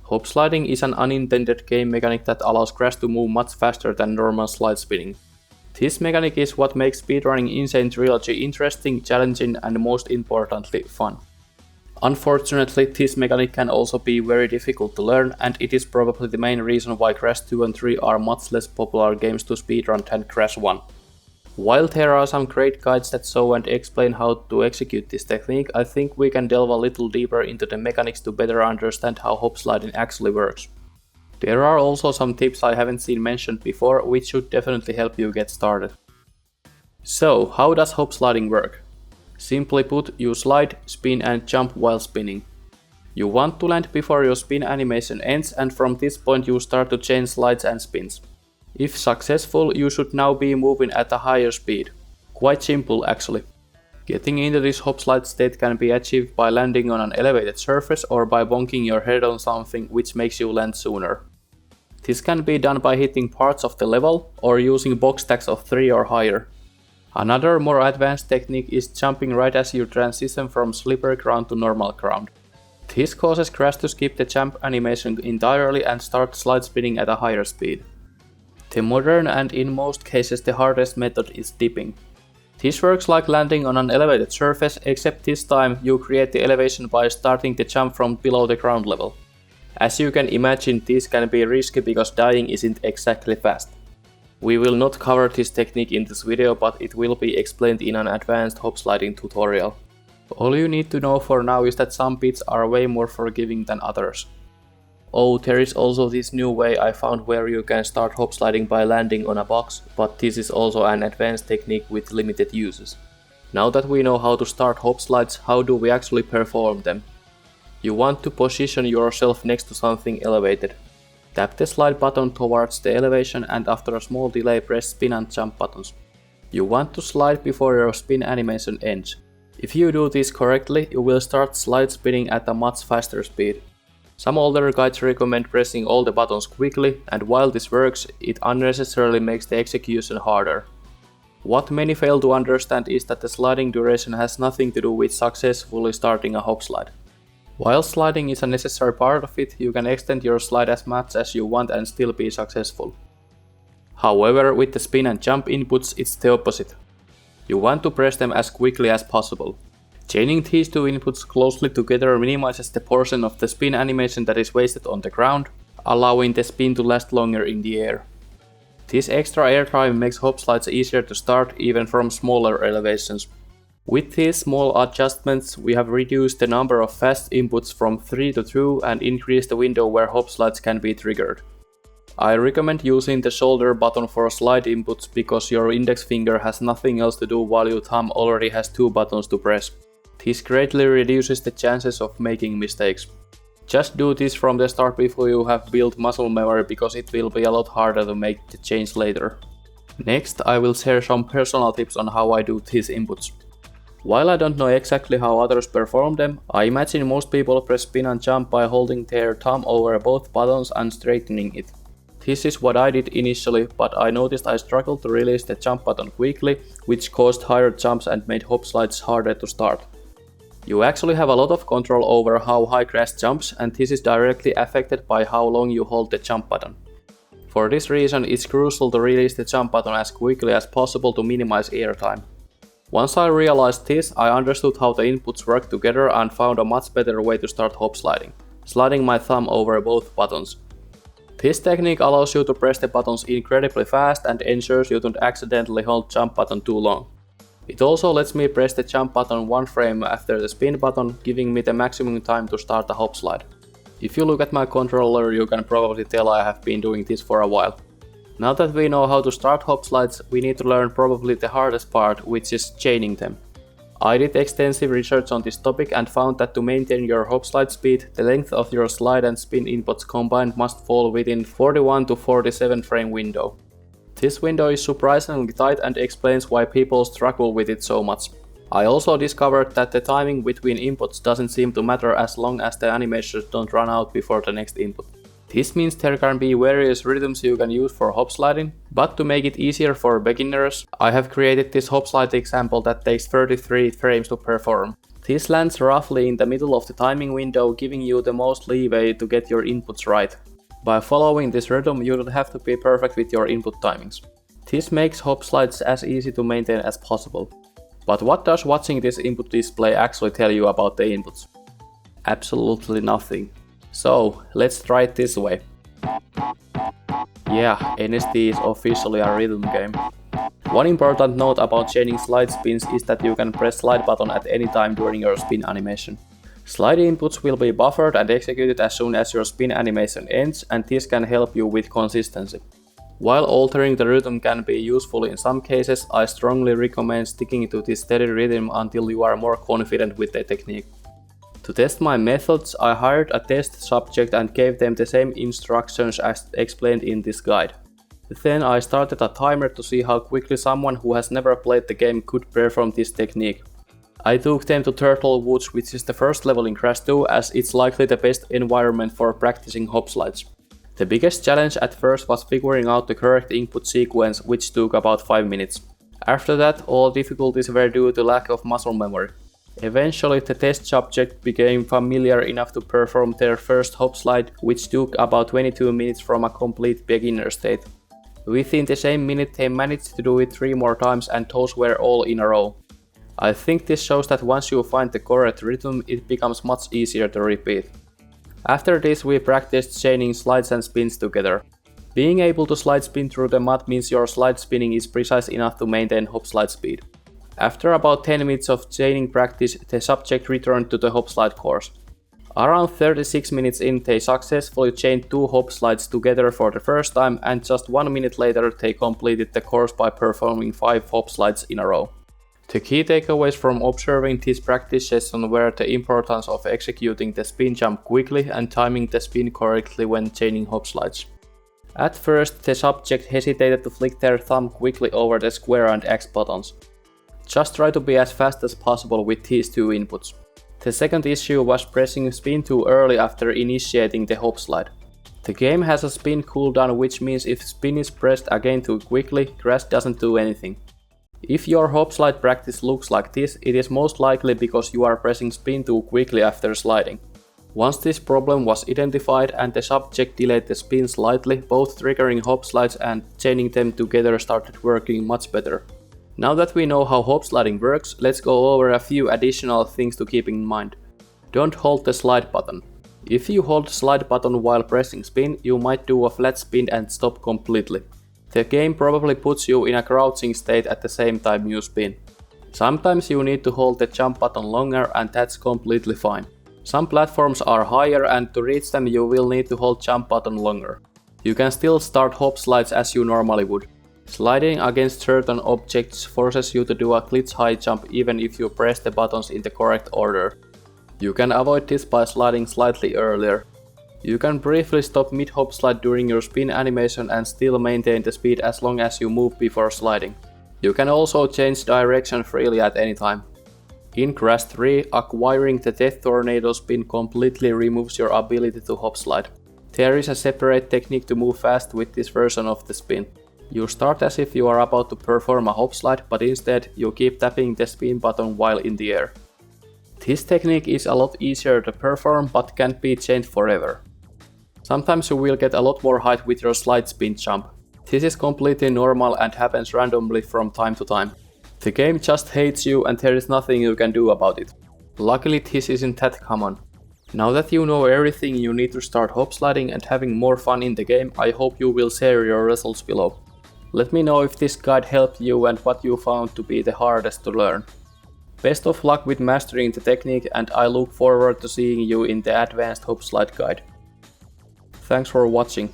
Hop sliding is an unintended game mechanic that allows Crash to move much faster than normal slide spinning. This mechanic is what makes speedrunning N.Sane Trilogy interesting, challenging and most importantly fun. Unfortunately, this mechanic can also be very difficult to learn, and it is probably the main reason why Crash 2 and 3 are much less popular games to speedrun than Crash 1. While there are some great guides that show and explain how to execute this technique, I think we can delve a little deeper into the mechanics to better understand how hop sliding actually works. There are also some tips I haven't seen mentioned before, which should definitely help you get started. So, how does hop sliding work? Simply put, you slide, spin and jump while spinning. You want to land before your spin animation ends, and from this point you start to chain slides and spins. If successful, you should now be moving at a higher speed. Quite simple actually. Getting into this hop slide state can be achieved by landing on an elevated surface or by bonking your head on something which makes you land sooner. This can be done by hitting parts of the level or using box stacks of 3 or higher. Another more advanced technique is jumping right as you transition from slippery ground to normal ground. This causes Crash to skip the jump animation entirely and start slide spinning at a higher speed. The modern and in most cases the hardest method is dipping. This works like landing on an elevated surface, except this time you create the elevation by starting the jump from below the ground level. As you can imagine, this can be risky because dying isn't exactly fast. We will not cover this technique in this video, but it will be explained in an advanced hop sliding tutorial. All you need to know for now is that some bits are way more forgiving than others. Oh, there is also this new way I found where you can start hop sliding by landing on a box, but this is also an advanced technique with limited uses. Now that we know how to start hop slides, how do we actually perform them? You want to position yourself next to something elevated. Tap the slide button towards the elevation and after a small delay press spin and jump buttons. You want to slide before your spin animation ends. If you do this correctly, you will start slide spinning at a much faster speed. Some older guides recommend pressing all the buttons quickly, and while this works, it unnecessarily makes the execution harder. What many fail to understand is that the sliding duration has nothing to do with successfully starting a hop slide. While sliding is a necessary part of it, you can extend your slide as much as you want and still be successful. However, with the spin and jump inputs, it's the opposite. You want to press them as quickly as possible. Chaining these two inputs closely together minimizes the portion of the spin animation that is wasted on the ground, allowing the spin to last longer in the air. This extra airtime makes hop slides easier to start even from smaller elevations. With these small adjustments, we have reduced the number of fast inputs from 3 to 2 and increased the window where hop slides can be triggered. I recommend using the shoulder button for slide inputs because your index finger has nothing else to do while your thumb already has 2 buttons to press. This greatly reduces the chances of making mistakes. Just do this from the start before you have built muscle memory because it will be a lot harder to make the change later. Next, I will share some personal tips on how I do these inputs. While I don't know exactly how others perform them, I imagine most people press spin and jump by holding their thumb over both buttons and straightening it. This is what I did initially, but I noticed I struggled to release the jump button quickly, which caused higher jumps and made hop slides harder to start. You actually have a lot of control over how high Crash jumps, and this is directly affected by how long you hold the jump button. For this reason, it's crucial to release the jump button as quickly as possible to minimize airtime. Once I realized this, I understood how the inputs work together and found a much better way to start hop sliding, sliding my thumb over both buttons. This technique allows you to press the buttons incredibly fast and ensures you don't accidentally hold jump button too long. It also lets me press the jump button one frame after the spin button, giving me the maximum time to start a hop slide. If you look at my controller, you can probably tell I have been doing this for a while. Now that we know how to start hop slides, we need to learn probably the hardest part, which is chaining them. I did extensive research on this topic and found that to maintain your hop slide speed, the length of your slide and spin inputs combined must fall within 41 to 47 frame window. This window is surprisingly tight and explains why people struggle with it so much. I also discovered that the timing between inputs doesn't seem to matter as long as the animations don't run out before the next input. This means there can be various rhythms you can use for hop sliding, but to make it easier for beginners, I have created this hop slide example that takes 33 frames to perform. This lands roughly in the middle of the timing window, giving you the most leeway to get your inputs right. By following this rhythm, you don't have to be perfect with your input timings. This makes hopslides as easy to maintain as possible. But what does watching this input display actually tell you about the inputs? Absolutely nothing. So, let's try it this way. Yeah, NST is officially a rhythm game. One important note about chaining slide spins is that you can press slide button at any time during your spin animation. Slide inputs will be buffered and executed as soon as your spin animation ends, and this can help you with consistency. While altering the rhythm can be useful in some cases, I strongly recommend sticking to this steady rhythm until you are more confident with the technique. To test my methods, I hired a test subject and gave them the same instructions as explained in this guide. Then I started a timer to see how quickly someone who has never played the game could perform this technique. I took them to Turtle Woods, which is the first level in Crash 2, as it's likely the best environment for practicing hopslides. The biggest challenge at first was figuring out the correct input sequence, which took about 5 minutes. After that, all difficulties were due to lack of muscle memory. Eventually, the test subject became familiar enough to perform their first hopslide, which took about 22 minutes from a complete beginner state. Within the same minute, they managed to do it 3 more times, and those were all in a row. I think this shows that once you find the correct rhythm, it becomes much easier to repeat. After this, we practiced chaining slides and spins together. Being able to slide spin through the mud means your slide spinning is precise enough to maintain hopslide speed. After about 10 minutes of chaining practice, the subject returned to the hopslide course. Around 36 minutes in, they successfully chained 2 hopslides together for the first time, and just 1 minute later they completed the course by performing 5 hopslides in a row. The key takeaways from observing this practice session were the importance of executing the spin jump quickly and timing the spin correctly when chaining hopslides. At first, the subject hesitated to flick their thumb quickly over the square and X buttons. Just try to be as fast as possible with these 2 inputs. The second issue was pressing spin too early after initiating the hopslide. The game has a spin cooldown, which means if spin is pressed again too quickly, Crash doesn't do anything. If your hopslide practice looks like this, it is most likely because you are pressing spin too quickly after sliding. Once this problem was identified and the subject delayed the spin slightly, both triggering hopslides and chaining them together started working much better. Now that we know how hopsliding works, let's go over a few additional things to keep in mind. Don't hold the slide button. If you hold slide button while pressing spin, you might do a flat spin and stop completely. The game probably puts you in a crouching state at the same time you spin. Sometimes you need to hold the jump button longer, and that's completely fine. Some platforms are higher, and to reach them you will need to hold jump button longer. You can still start hopslides as you normally would. Sliding against certain objects forces you to do a glitch high jump even if you press the buttons in the correct order. You can avoid this by sliding slightly earlier. You can briefly stop mid-hopslide during your spin animation and still maintain the speed as long as you move before sliding. You can also change direction freely at any time. In Crash 3, acquiring the Death Tornado spin completely removes your ability to hopslide. There is a separate technique to move fast with this version of the spin. You start as if you are about to perform a hopslide, but instead you keep tapping the spin button while in the air. This technique is a lot easier to perform but can't be changed forever. Sometimes you will get a lot more height with your slide spin jump. This is completely normal and happens randomly from time to time. The game just hates you and there is nothing you can do about it. Luckily this isn't that common. Now that you know everything you need to start hopsliding and having more fun in the game, I hope you will share your results below. Let me know if this guide helped you and what you found to be the hardest to learn. Best of luck with mastering the technique, and I look forward to seeing you in the advanced hopslide guide. Thanks for watching.